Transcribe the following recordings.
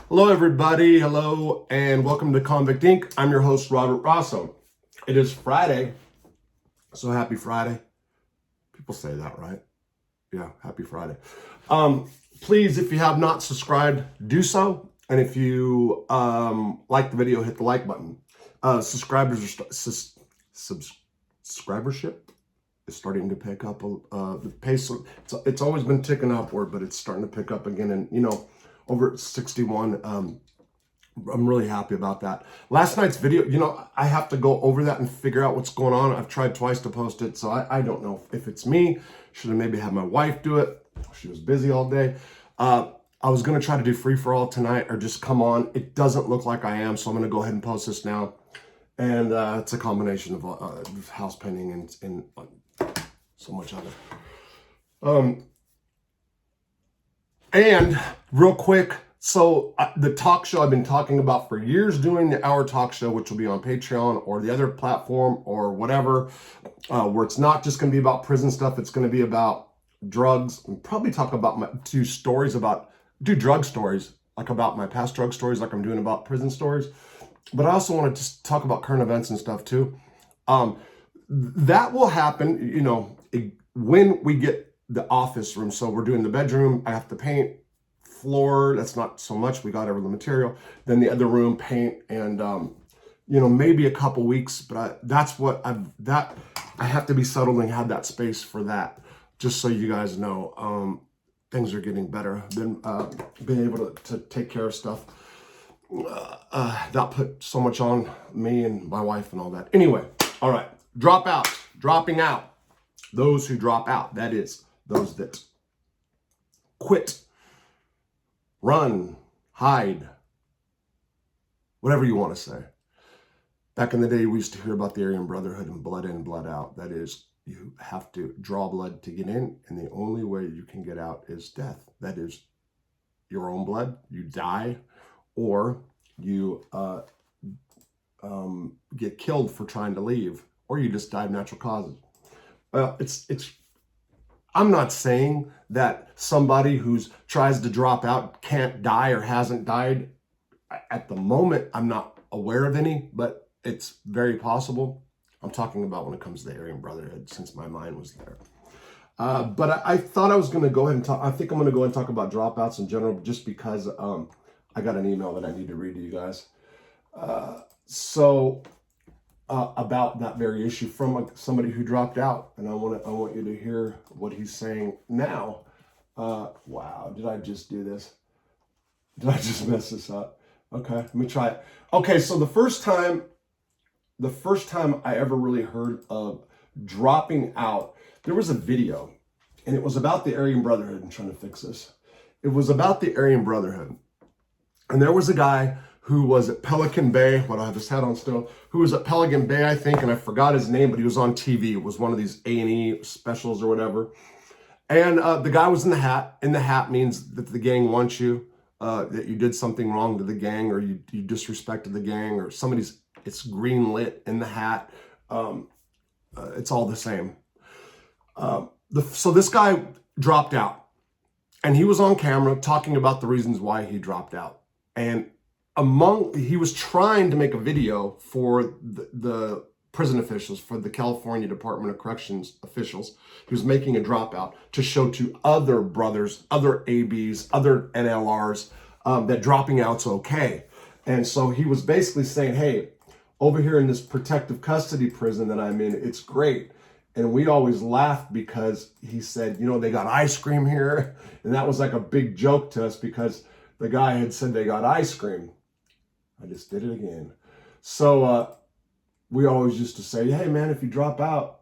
Hello, everybody. Hello, and welcome to Convict Inc. I'm your host, Robert Rosso. It is Friday, so happy Friday. People say that, right? Yeah, happy Friday. Please, if you have not subscribed, do so. And if you like the video, hit the like button. Subscribership is starting to pick up. The pace, it's always been ticking upward, but it's starting to pick up again. And, over at 61, I'm really happy about that. Last night's video, I have to go over that and figure out what's going on. I've tried twice to post it, so I don't know if it's me. Should have maybe had my wife do it. She was busy all day. I was going to try to do free for all tonight or just come on. It doesn't look like I am, so I'm going to go ahead and post this now. And it's a combination of house painting and so much other. And real quick, so the talk show I've been talking about for years, doing the hour talk show, which will be on Patreon or the other platform or whatever, where it's not just going to be about prison stuff. It's going to be about drugs. And probably talk about do drug stories, like about my past drug stories, like I'm doing about prison stories. But I also want to just talk about current events and stuff too. That will happen, when we get the office room. So we're doing the bedroom. I have to paint floor. That's not so much. We got every material. Then the other room, paint, and maybe a couple weeks. But I have to be settled and have that space for that. Just so you guys know, things are getting better. Been able to take care of stuff. Not put so much on me and my wife and all that. Anyway, all right. Dropping out. Those who drop out. That is, those that quit, run, hide, whatever you want to say. Back in the day, we used to hear about the Aryan Brotherhood and blood in, blood out. That is, you have to draw blood to get in, and the only way you can get out is death. That is your own blood. You die, or you get killed for trying to leave, or you just die of natural causes. I'm not saying that somebody who tries to drop out can't die or hasn't died. At the moment, I'm not aware of any, but it's very possible. I'm talking about when it comes to the Aryan Brotherhood, since my mind was there. But I thought I was going to go ahead and talk. I think I'm going to go ahead and talk about dropouts in general, just because I got an email that I need to read to you guys. About that very issue from somebody who dropped out, and I want you to hear what he's saying now. Wow, did I just do this? Did I just mess this up? Okay, let me try it. Okay, so the first time I ever really heard of dropping out, there was a video, and it was about the Aryan Brotherhood. I'm trying to fix this. It was about the Aryan Brotherhood, and there was a guy who was at Pelican Bay, what I have his hat on still, who was at Pelican Bay, I think, and I forgot his name, but he was on TV. It was one of these A&E specials or whatever. And the guy was in the hat. In the hat means that the gang wants you, that you did something wrong to the gang, or you disrespected the gang, or it's green lit in the hat. It's all the same. So this guy dropped out, and he was on camera talking about the reasons why he dropped out. And he was trying to make a video for the prison officials, for the California Department of Corrections officials. He was making a dropout to show to other brothers, other ABs, other NLRs, that dropping out's okay. And so he was basically saying, hey, over here in this protective custody prison that I'm in, it's great. And we always laughed because he said, they got ice cream here. And that was like a big joke to us because the guy had said they got ice cream. I just did it again. So we always used to say, hey, man, if you drop out,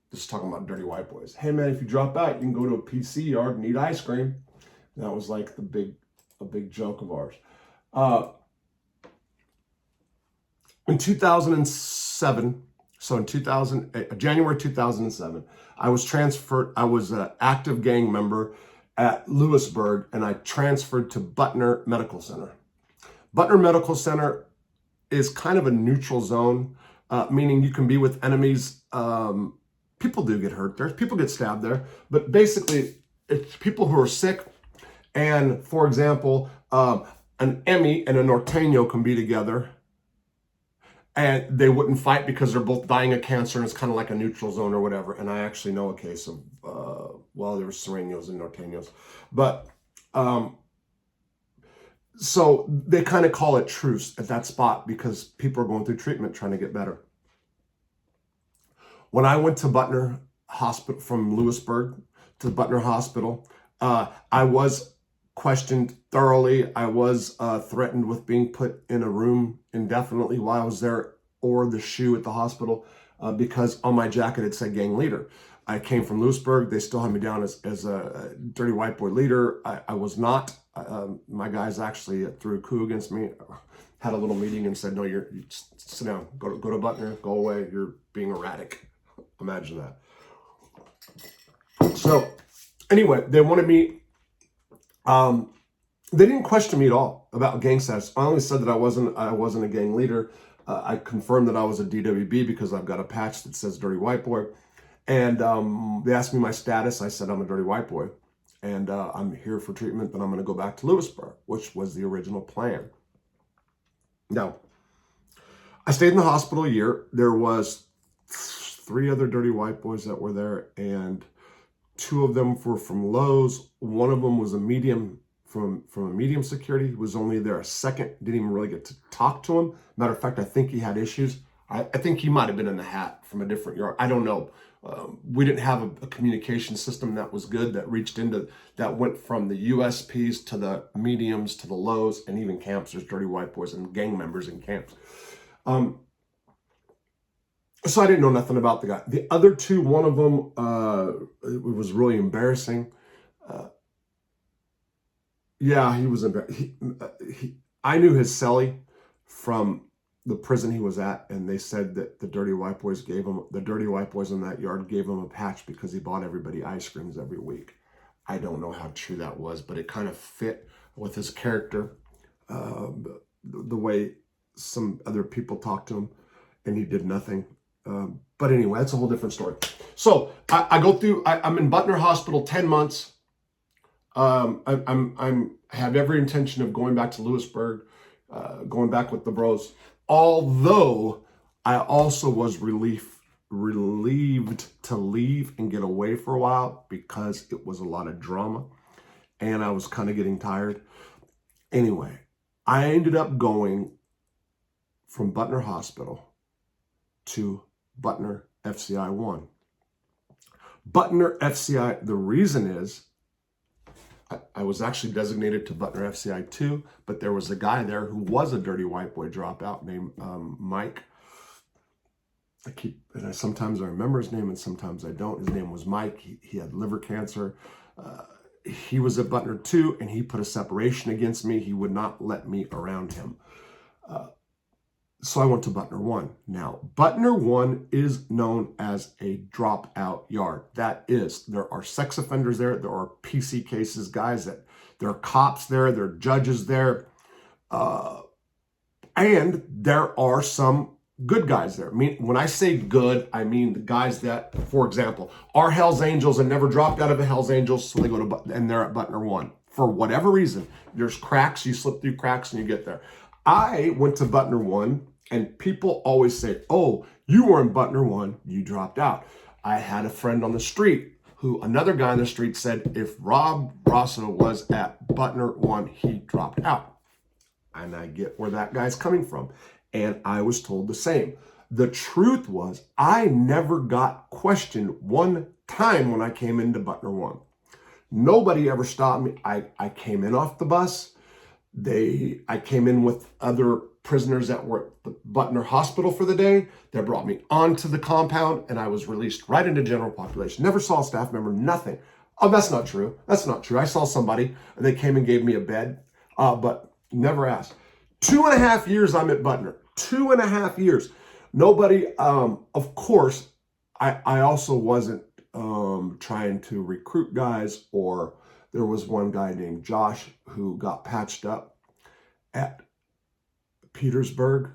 just talking about dirty white boys. Hey, man, if you drop out, you can go to a PC yard and eat ice cream. And that was like a big joke of ours. In 2007, so in January 2007, I was transferred. I was an active gang member at Lewisburg, and I transferred to Butner Medical Center. Butner Medical Center is kind of a neutral zone, meaning you can be with enemies. People do get hurt there. People get stabbed there. But basically, it's people who are sick. And for example, an Emmy and a Norteño can be together and they wouldn't fight because they're both dying of cancer and it's kind of like a neutral zone or whatever. And I actually know a case of, well, there were Serenos and Norteños. But so they kind of call it truce at that spot because people are going through treatment trying to get better. When I went to Butner Hospital from Lewisburg to Butner Hospital, I was questioned thoroughly. I was threatened with being put in a room indefinitely while I was there, or the shoe at the hospital, because on my jacket it said gang leader. I came from Lewisburg. They still had me down as a dirty white boy leader. I was not. My guys actually threw a coup against me, had a little meeting and said, no, you sit down, go to Butner, go away. You're being erratic. Imagine that. So anyway, they wanted me, they didn't question me at all about gang status. I only said that I wasn't a gang leader. I confirmed that I was a DWB because I've got a patch that says dirty white boy. And they asked me my status. I said, I'm a dirty white boy. And I'm here for treatment, then I'm going to go back to Lewisburg, which was the original plan. Now, I stayed in the hospital a year. There was 3 other dirty white boys that were there, and 2 of them were from Lowe's. One of them was a medium from a medium security. He was only there a second, didn't even really get to talk to him. Matter of fact, I think he had issues. I think he might have been in the hat from a different yard. I don't know. We didn't have a communication system that was good, that reached into, that went from the USPs to the mediums to the lows, and even camps. There's dirty white boys and gang members in camps. So I didn't know nothing about the guy. The other 2, one of them, it was really embarrassing. Yeah, he was embarrassing. I knew his cellie from the prison he was at, and they said that the dirty white boys in that yard gave him a patch because he bought everybody ice creams every week. I don't know how true that was, but it kind of fit with his character, the way some other people talked to him, and he did nothing. But anyway, that's a whole different story. So I go through. I'm in Butner Hospital 10 months. I have every intention of going back to Lewisburg, going back with the bros. Although I also was relieved to leave and get away for a while because it was a lot of drama and I was kind of getting tired. Anyway, I ended up going from Butner Hospital to Butner FCI 1. Butner FCI, the reason is I was actually designated to Butner FCI 2, but there was a guy there who was a dirty white boy dropout named Mike. Sometimes I remember his name and sometimes I don't. His name was Mike. He had liver cancer. He was at Butner 2, and he put a separation against me. He would not let me around him. So I went to Butner 1. Now, Butner 1 is known as a dropout yard. That is, there are sex offenders there. There are PC cases, guys, there are cops there. There are judges there. And there are some good guys there. I mean, when I say good, I mean the guys that, for example, are Hell's Angels and never dropped out of a Hell's Angels, so they go to and they're at Butner 1. For whatever reason, there's cracks. You slip through cracks and you get there. I went to Butner 1, and people always say, oh, you were in Butner 1, you dropped out. I had a friend on the street who, another guy on the street said, if Rob Rosso was at Butner 1, he dropped out. And I get where that guy's coming from. And I was told the same. The truth was, I never got questioned one time when I came into Butner 1. Nobody ever stopped me. I came in off the bus. I came in with other prisoners that were at the Butner Hospital for the day. They brought me onto the compound, and I was released right into general population. Never saw a staff member, nothing. Oh, that's not true. That's not true. I saw somebody, and they came and gave me a bed, but never asked. 2.5 years I'm at Butner. 2.5 years. Nobody, of course, I also wasn't trying to recruit guys, or there was one guy named Josh who got patched up at Petersburg,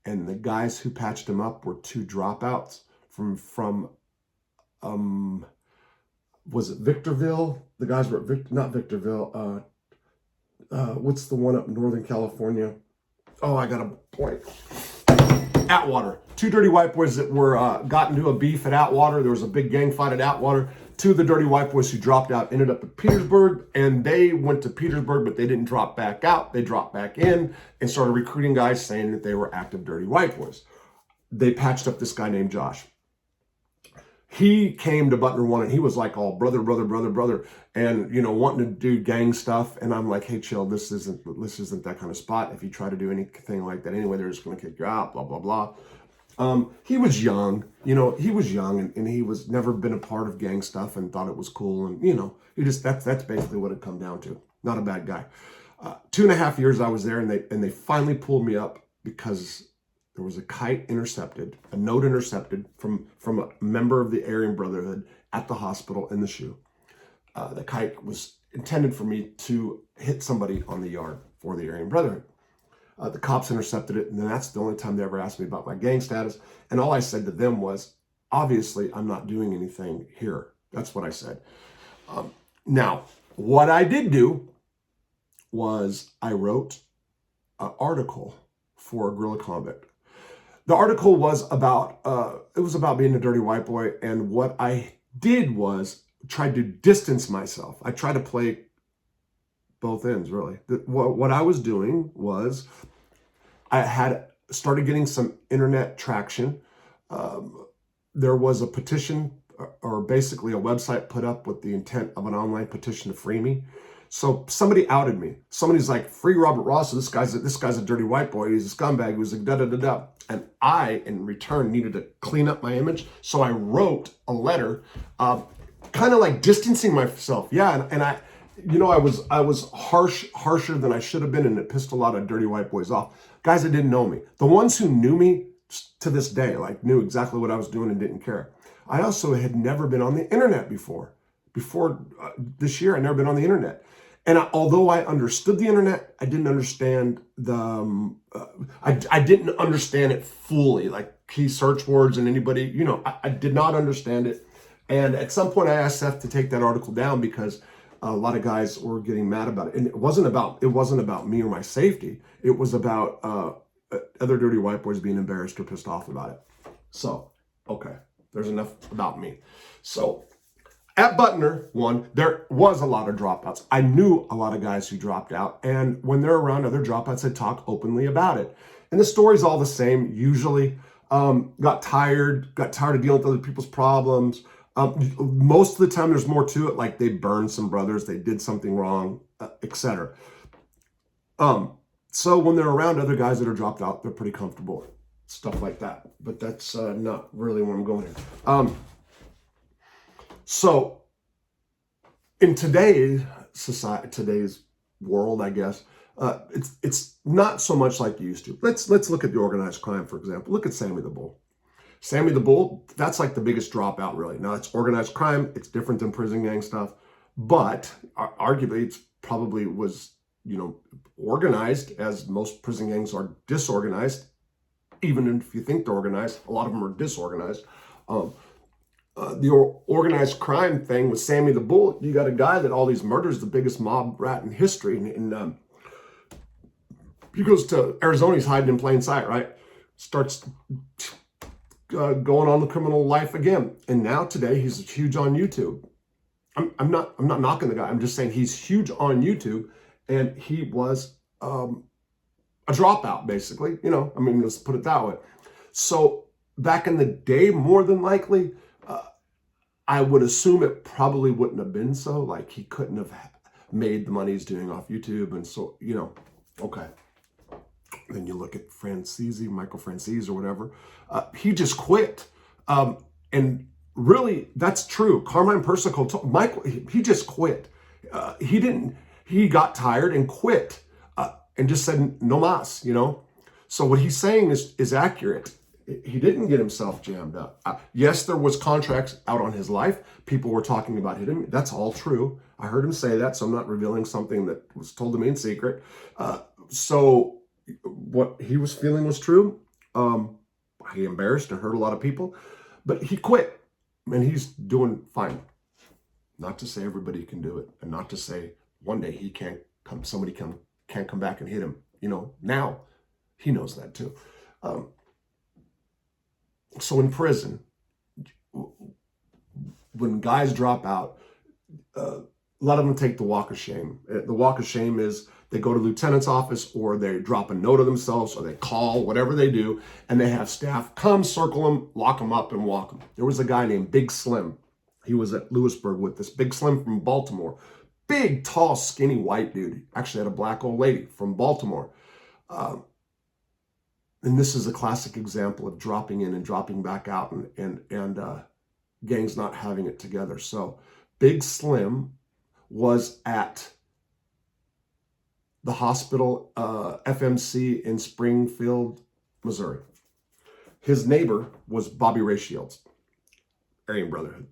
and the guys who patched him up were 2 dropouts from was it Victorville? The guys were not Victorville. what's the one up in Northern California? Oh, I got a point. Atwater. Two dirty white boys that were got into a beef at Atwater. There was a big gang fight at Atwater. Two of the dirty white boys who dropped out ended up at Petersburg, and they went to Petersburg, but they didn't drop back out. They dropped back in and started recruiting guys saying that they were active dirty white boys. They patched up this guy named Josh. He came to Butner One and he was like all brother, and wanting to do gang stuff. And I'm like, hey, chill, this isn't that kind of spot. If you try to do anything like that anyway, they're just going to kick you out, blah, blah, blah. He was young, and he was never been a part of gang stuff and thought it was cool. And, that's basically what it come down to. Not a bad guy. 2.5 years I was there, and they finally pulled me up because there was a note intercepted from a member of the Aryan Brotherhood at the hospital in the shoe. The kite was intended for me to hit somebody on the yard for the Aryan Brotherhood. The cops intercepted it, and then that's the only time they ever asked me about my gang status. And all I said to them was, obviously, I'm not doing anything here. That's what I said. Now, what I did do was I wrote an article for a guerrilla convict. The article was about being a dirty white boy, and what I did was tried to distance myself. I tried to play both ends, really. What I was doing was I had started getting some internet traction. There was a petition, or basically a website put up with the intent of an online petition to free me. So somebody outed me. Somebody's like, free Robert Ross. This guy's a dirty white boy. He's a scumbag. He was like, da-da-da-da. And I, in return, needed to clean up my image. So I wrote a letter, kind of like distancing myself. Yeah, and I was harsher than I should have been, and it pissed a lot of dirty white boys off. Guys that didn't know me. The ones who knew me to this day, like knew exactly what I was doing and didn't care. I also had never been on the internet before. Before this year, I'd never been on the internet. And although I understood the internet, I didn't understand I didn't understand it fully, like key search words and anybody, I did not understand it. And at some point I asked Seth to take that article down because a lot of guys were getting mad about it. And it wasn't about me or my safety. It was about other dirty white boys being embarrassed or pissed off about it. So, okay, there's enough about me. So, at Butner One, there was a lot of dropouts. I knew a lot of guys who dropped out, and when they're around other dropouts, they talk openly about it. And the story's all the same, usually. Got tired of dealing with other people's problems. Most of the time, there's more to it, like they burned some brothers, they did something wrong, etc. So when they're around other guys that are dropped out, they're pretty comfortable, stuff like that. But that's not really where I'm going here. So in today's society, today's world, I guess, it's not so much like it used to. Let's look at the organized crime, for example. Look at Sammy the Bull. Sammy the Bull, that's like the biggest dropout, really. Now, it's organized crime. It's different than prison gang stuff. But arguably, it's probably was, organized, as most prison gangs are disorganized. Even if you think they're organized, a lot of them are disorganized. The organized crime thing with Sammy the Bull, you got a guy that all these murders, the biggest mob rat in history. And he goes to Arizona, he's hiding in plain sight, right? Starts going on the criminal life again. And now today he's huge on YouTube. I'm not knocking the guy. I'm just saying he's huge on YouTube, and he was a dropout, basically. Let's put it that way. So back in the day, more than likely, I would assume it probably wouldn't have been so. Like, he couldn't have made the money he's doing off YouTube. And so, okay. Then you look at Michael Francese or whatever. He just quit. And really, that's true. Carmine Persico told Michael, he just quit. He got tired and quit and just said, no mas, So what he's saying is accurate. He didn't get himself jammed up. Yes, there was contracts out on his life. People were talking about hitting him. That's all true. I heard him say that, so I'm not revealing something that was told to me in secret. So what he was feeling was true. He embarrassed and hurt a lot of people, but he quit, and he's doing fine. Not to say everybody can do it, and not to say one day he can't somebody can't come back and hit him. Now he knows that too. So in prison, when guys drop out, a lot of them take the walk of shame. The walk of shame is they go to lieutenant's office, or they drop a note of themselves, or they call, whatever they do, and they have staff come, circle them, lock them up, and walk them. There was a guy named Big Slim. He was at Lewisburg with this. Big Slim from Baltimore. Big, tall, skinny white dude. Actually had a black old lady from Baltimore. And this is a classic example of dropping in and dropping back out, and gangs not having it together. So Big Slim was at the hospital, FMC in Springfield, Missouri. His neighbor was Bobby Ray Shields, Aryan Brotherhood.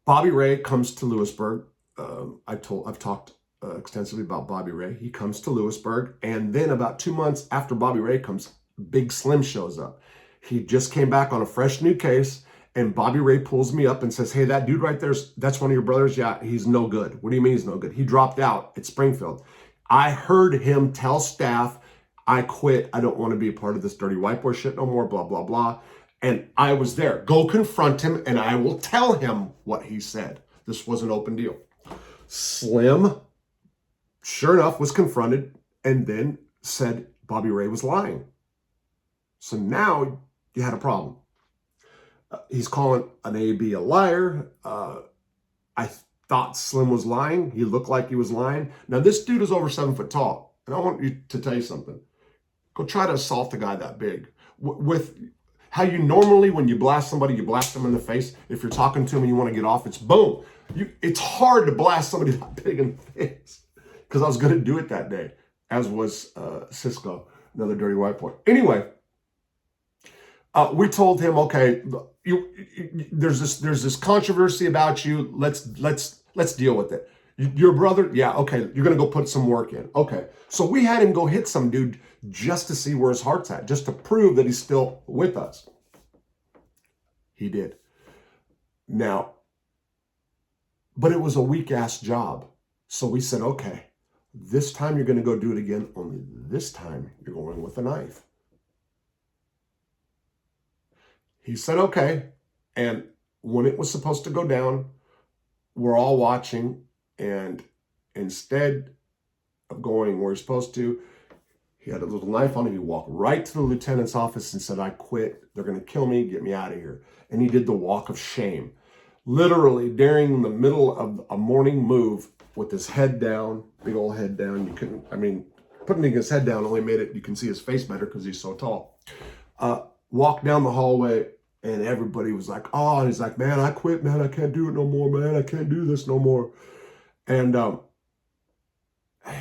Bobby Ray comes to Lewisburg. I've talked extensively about Bobby Ray. He comes to Lewisburg, and then about 2 months after Bobby Ray comes, Big Slim shows up. He just came back on a fresh new case, and Bobby Ray pulls me up and says, "Hey, that dude right there, that's one of your brothers? Yeah, he's no good." "What do you mean he's no good?" "He dropped out at Springfield. I heard him tell staff, 'I quit. I don't want to be a part of this dirty white boy shit no more, blah, blah, blah.' And I was there. Go confront him, and I will tell him what he said." This was an open deal. Slim, sure enough, was confronted and then said Bobby Ray was lying. So now you had a problem. He's calling an AB a liar. I thought Slim was lying. He looked like he was lying. Now, this dude is over 7 foot tall. And I want you to tell you something. Go try to assault a guy that big. With how you normally, when you blast somebody, you blast them in the face. If you're talking to him and you want to get off, it's boom. It's hard to blast somebody that big in the face. Because I was going to do it that day, as was Cisco, another dirty white boy. Anyway, we told him, okay, there's this controversy about you. Let's deal with it. Your brother, yeah, okay, you're gonna go put some work in. Okay, so we had him go hit some dude just to see where his heart's at, just to prove that he's still with us. He did. Now, but it was a weak ass job. So we said, okay, this time you're gonna go do it again, only this time you're going with a knife. He said, okay. And when it was supposed to go down, we're all watching. And instead of going where he's supposed to, he had a little knife on him. He walked right to the lieutenant's office and said, "I quit. They're going to kill me. Get me out of here." And he did the walk of shame. Literally during the middle of a morning move with his head down, big old head down. Putting his head down only made it, you can see his face better because he's so tall. Walked down the hallway, and everybody was like, "Oh," and he's like, "Man, I quit, man. I can't do it no more, man. I can't do this no more." And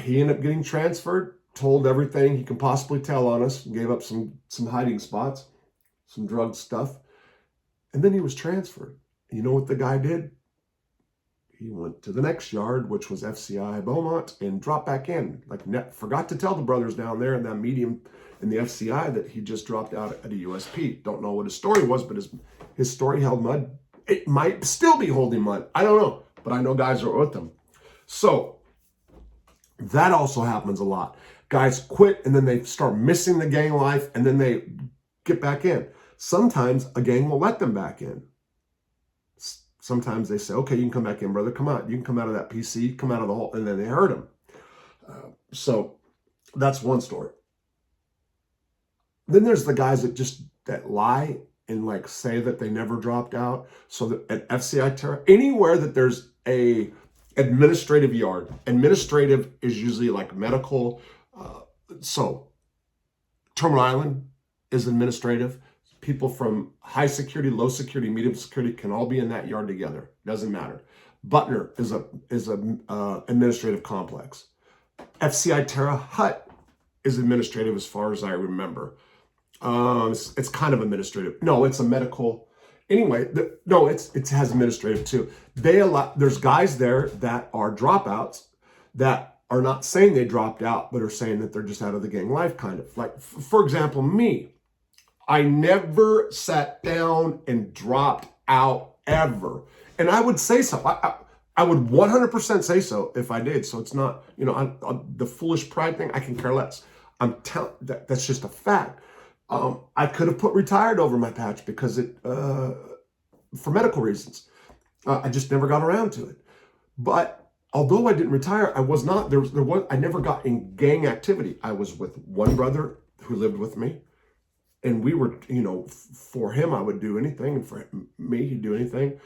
he ended up getting transferred, told everything he can possibly tell on us, gave up some hiding spots, some drug stuff. And then he was transferred. You know what the guy did? He went to the next yard, which was FCI Beaumont, and dropped back in. Forgot to tell the brothers down there in that medium in the FCI that he just dropped out at a USP. Don't know what his story was, but his story held mud. It might still be holding mud. I don't know, but I know guys are with him. So that also happens a lot. Guys quit, and then they start missing the gang life, and then they get back in. Sometimes a gang will let them back in. Sometimes they say, "Okay, you can come back in, brother. Come out. You can come out of that PC, come out of the hole," and then they hurt him. So that's one story. Then there's the guys that lie and say that they never dropped out. So that at FCI Terra, anywhere that there's a administrative yard, administrative is usually like medical. So Terminal Island is administrative. People from high security, low security, medium security can all be in that yard together. Doesn't matter. Butner is a administrative complex. FCI Terra Hut is administrative as far as I remember. It's kind of administrative. No, it's a medical. Anyway, it has administrative too. There's guys there that are dropouts that are not saying they dropped out, but are saying that they're just out of the gang life, kind of. Like, for example, me. I never sat down and dropped out ever. And I would say so. I would 100% say so if I did. So it's not, the foolish pride thing, I can care less. I'm telling that's just a fact. I could have put retired over my patch because for medical reasons. I just never got around to it. But although I didn't retire, I was not, I never got in gang activity. I was with one brother who lived with me. And we were, for him, I would do anything. And for me, he'd do anything.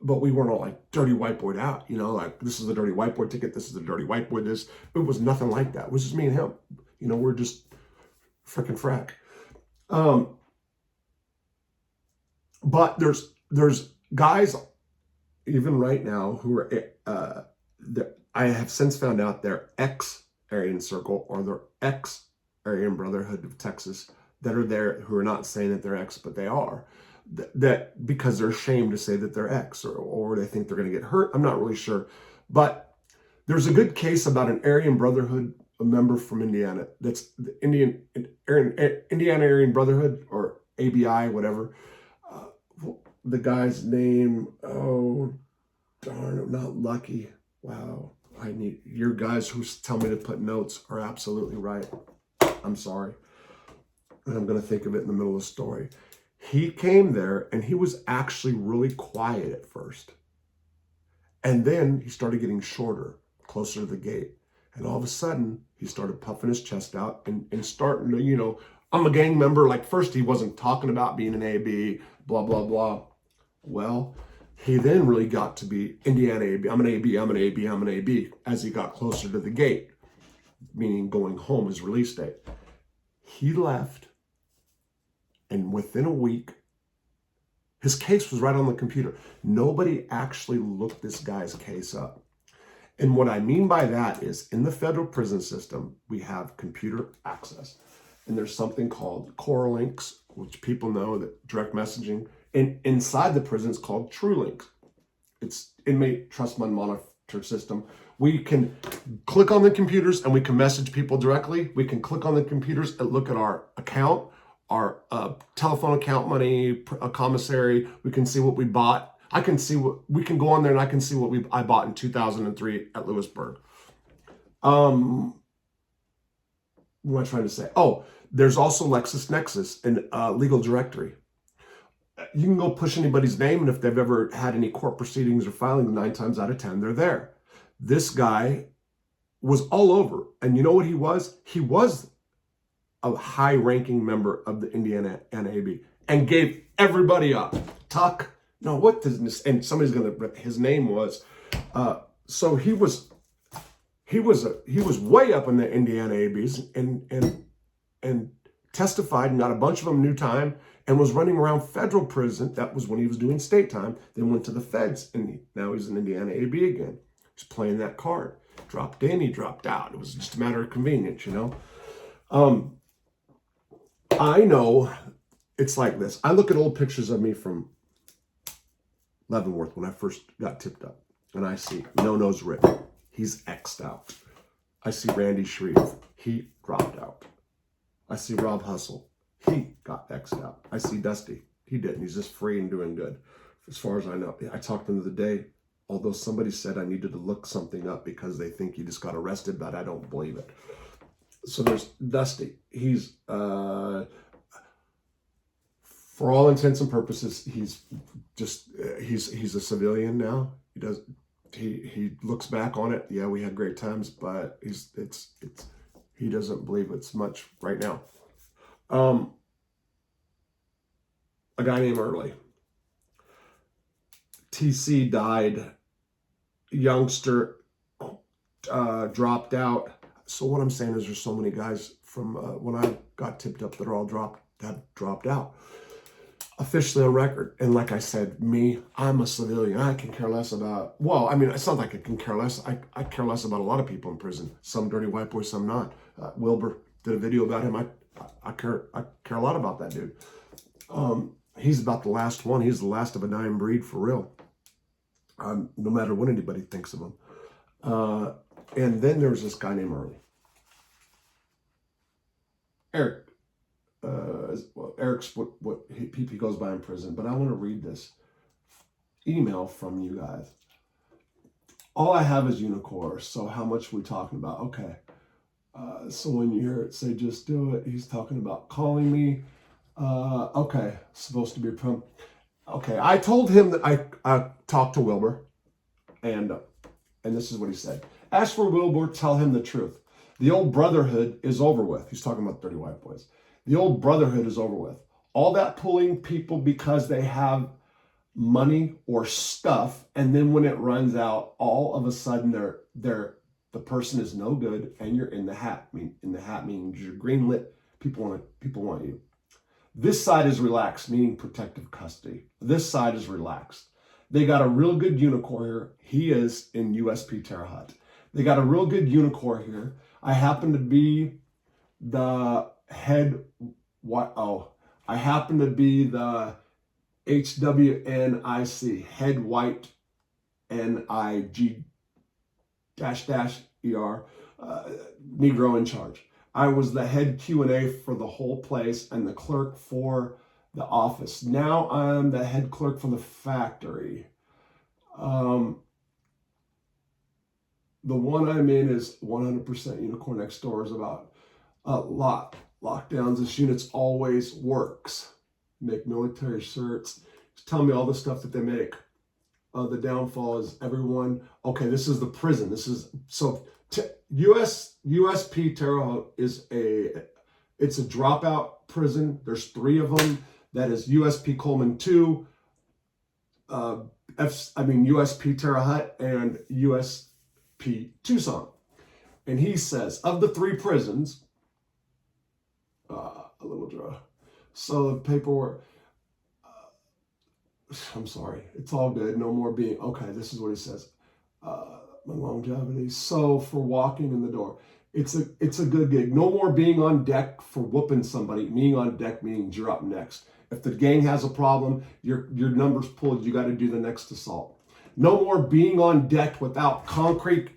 But we weren't all like dirty white boyed out, like this is the dirty white boy ticket. This is the dirty white boy. It was nothing like that. It was just me and him. We're just freaking frack. But there's guys even right now who are, I have since found out they're ex-Aryan Circle or they're ex-Aryan Brotherhood of Texas that are there who are not saying that they're ex, but they are. That because they're ashamed to say that they're ex or they think they're going to get hurt. I'm not really sure. But there's a good case about an Aryan Brotherhood, a member from Indiana. That's the Indiana Aryan Brotherhood or ABI, whatever. The guy's name, oh, darn, not Lucky. Wow. Your guys who tell me to put notes are absolutely right. I'm sorry. And I'm going to think of it in the middle of the story. He came there and he was actually really quiet at first. And then he started getting shorter, closer to the gate. And all of a sudden, he started puffing his chest out and starting to, I'm a gang member. Like first, he wasn't talking about being an AB, blah, blah, blah. Well, he then really got to be Indiana AB. I'm an AB, I'm an AB, I'm an AB as he got closer to the gate, meaning going home, his release date. He left. And within a week, his case was right on the computer. Nobody actually looked this guy's case up. And what I mean by that is in the federal prison system, we have computer access. And there's something called core links, which people know that direct messaging. And inside the prison, it's called True Links. It's inmate trust fund monitor system. We can click on the computers and we can message people directly. We can click on the computers and look at our account, our telephone account money, a commissary. We can see what we bought. We can go on there and I can see what I bought in 2003 at Lewisburg. What am I trying to say? Oh, there's also LexisNexis and Legal Directory. You can go push anybody's name, and if they've ever had any court proceedings or filings, 9 times out of 10, they're there. This guy was all over. And you know what he was? He was a high-ranking member of the Indiana NAB and gave everybody up. Tuck. No, what does this? And somebody's going to, his name was, so he was way up in the Indiana ABs and testified and got a bunch of them new time and was running around federal prison. That was when he was doing state time. Then went to the feds and now he's in Indiana AB again. He's playing that card. Dropped in, he dropped out. It was just a matter of convenience, I know it's like this. I look at old pictures of me from Leavenworth when I first got tipped up and I see No-No's written. He's X'd out. I see Randy Shreve. He dropped out. I see Rob Hustle. He got X'd out. I see Dusty. He didn't. He's just free and doing good. As far as I know. I talked to him the other day, although somebody said I needed to look something up because they think he just got arrested, but I don't believe it. So there's Dusty. He's, for all intents and purposes, he's a civilian now. He looks back on it. Yeah, we had great times, but he doesn't believe it's much right now. A guy named Early. TC died. Youngster dropped out. So what I'm saying is there's so many guys from when I got tipped up that are all dropped out. Officially on record. And like I said, I'm a civilian. I can care less about, well, I mean, it's not like I can care less. I care less about a lot of people in prison. Some dirty white boys, some not. Wilbur did a video about him. I care a lot about that dude. He's about the last one. He's the last of a dying breed for real. No matter what anybody thinks of him. And then there's this guy named Early. Eric. Eric's what he goes by in prison, but I want to read this. email from you guys. All I have is Unicore, so how much are we talking about? Okay. So when you hear it say just do it, he's talking about calling me. Okay, supposed to be from. Okay, I told him that I talked to Wilbur, and this is what he said. As for Wilbur, tell him the truth. The old brotherhood is over with. He's talking about 30 White Boys. The old brotherhood is over with. All that pulling people because they have money or stuff, and then when it runs out, all of a sudden the person is no good, and you're in the hat. In the hat means you're greenlit. People want you. This side is relaxed, meaning protective custody. This side is relaxed. They got a real good Unicore here. He is in USP Terre Haute. They got a real good Unicore here. I happen to be the head. I happen to be the HWNIC, head white NIG -ER, Negro in charge. I was the head Q&A for the whole place and the clerk for the office. Now I'm the head clerk for the factory. The one I'm in is 100% Unicorn. Next door is about lockdowns. This unit's always works. Make military shirts. Tell me all the stuff that they make. The downfall is everyone. Okay, this is the prison. This is so. USP Terre Haute is it's a dropout prison. There's 3 of them. That is USP Coleman 2, USP Terre Haute, and USP Tucson. And he says, of the 3 prisons, a little draw. So the paperwork, I'm sorry, it's all good. No more being, okay, this is what he says. My longevity. So for walking in the door, it's a good gig. No more being on deck for whooping somebody. Being on deck means you're up next. If the gang has a problem, your number's pulled, you got to do the next assault. No more being on deck without concrete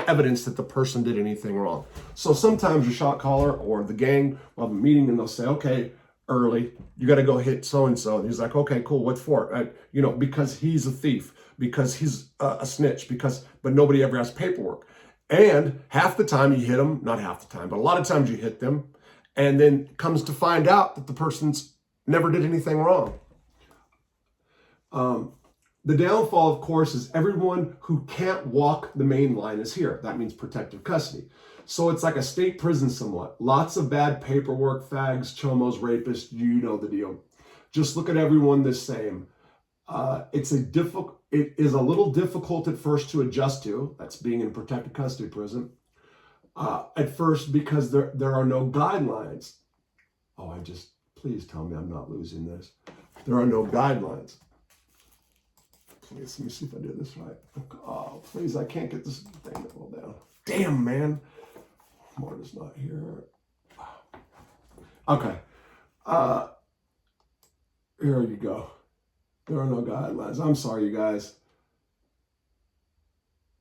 evidence that the person did anything wrong. So sometimes your shot caller or the gang will have a meeting and they'll say, okay, early, you got to go hit so-and-so. And he's like, okay, cool, what for? Because he's a thief, because he's a snitch, but nobody ever has paperwork. And half the time you hit them, not half the time, but a lot of times you hit them, and then comes to find out that the person's never did anything wrong. The downfall, of course, is everyone who can't walk the main line is here. That means protective custody. So it's like a state prison somewhat. Lots of bad paperwork, fags, chomos, rapists, you know the deal. Just look at everyone the same. It is a little difficult at first to adjust to. That's being in protective custody prison. At first, because there are no guidelines. Please tell me I'm not losing this. There are no guidelines. Please, let me see if I do this right. Oh, please, I can't get this thing to roll down. Damn, man. Marta's not here. Okay. Here you go. There are no guidelines. I'm sorry, you guys.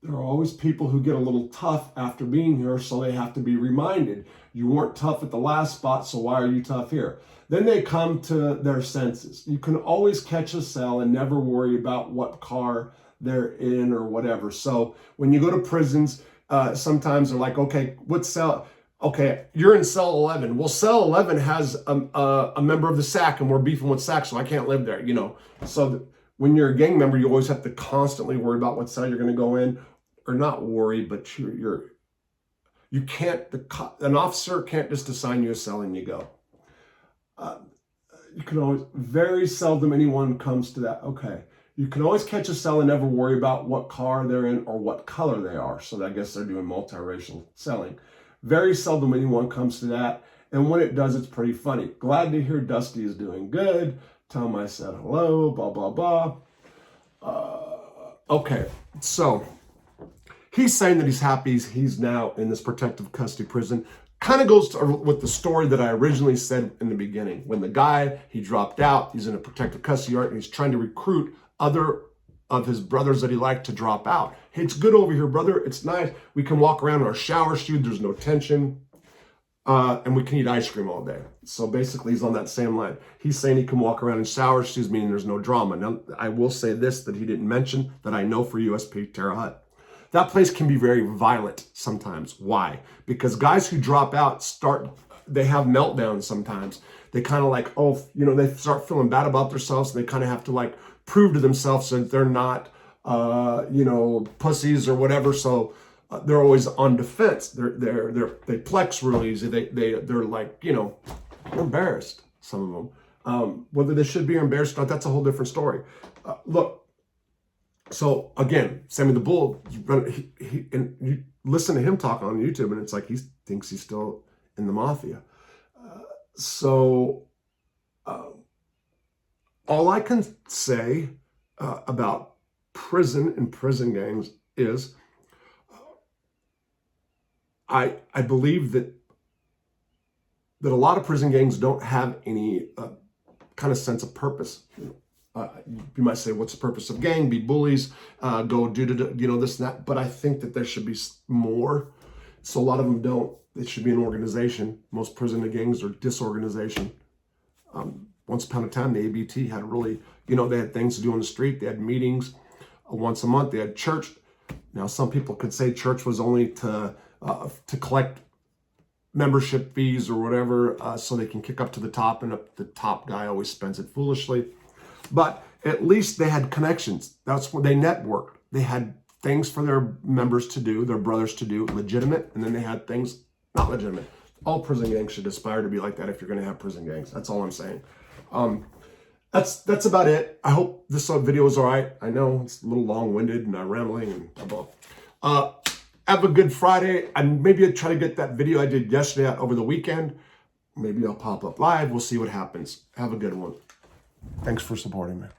There are always people who get a little tough after being here, so they have to be reminded. You weren't tough at the last spot, so why are you tough here? Then they come to their senses. You can always catch a cell and never worry about what car they're in or whatever. So when you go to prisons, sometimes they're like, okay, what cell? Okay, you're in cell 11. Well, cell 11 has a member of the SAC, and we're beefing with SAC, so I can't live there, So when you're a gang member, you always have to constantly worry about what cell you're going to go in, or not worry, but you can't. An officer can't just assign you a cell and you go. You can always, very seldom anyone comes to that. Okay, you can always catch a cell and never worry about what car they're in or what color they are. So I guess they're doing multiracial selling. Very seldom anyone comes to that. And when it does, it's pretty funny. Glad to hear Dusty is doing good. Tell him I said hello, blah, blah, blah. Okay, so he's saying that he's happy he's now in this protective custody prison. Kind of goes with the story that I originally said in the beginning. When the guy, he dropped out, he's in a protective custody yard, and he's trying to recruit other of his brothers that he liked to drop out. Hey, it's good over here, brother. It's nice. We can walk around in our shower shoes. There's no tension. and we can eat ice cream all day. So basically, he's on that same line. He's saying he can walk around in shower shoes, meaning there's no drama. Now, I will say this that he didn't mention that I know for USP Terre Haute. That place can be very violent sometimes. Why? Because guys who drop out they have meltdowns sometimes. They kind of like, they start feeling bad about themselves, and they kind of have to like prove to themselves that they're not, pussies or whatever. So they're always on defense. They flex real easy. They're like, they're embarrassed. Some of them, whether they should be embarrassed or not, that's a whole different story. Look. So again, Sammy the Bull, and you listen to him talk on YouTube, and it's like he thinks he's still in the mafia. All I can say about prison and prison gangs is I believe that a lot of prison gangs don't have any kind of sense of purpose. You might say, what's the purpose of gang? Be bullies, go do this and that. But I think that there should be more. So a lot of them don't. It should be an organization. Most prison gangs are disorganization. Once upon a time, the ABT had really, they had things to do on the street. They had meetings once a month. They had church. Now, some people could say church was only to collect membership fees or whatever, so they can kick up to the top, and the top guy always spends it foolishly. But at least they had connections. That's what they networked. They had things for their members to do, their brothers to do, legitimate, and then they had things not legitimate. All prison gangs should aspire to be like that if you're going to have prison gangs. That's all I'm saying. That's about it. I hope this video is all right. I know it's a little long-winded and rambling and blah, blah. Have a good Friday. And maybe I'll try to get that video I did yesterday out over the weekend. Maybe I'll pop up live. We'll see what happens. Have a good one. Thanks for supporting me.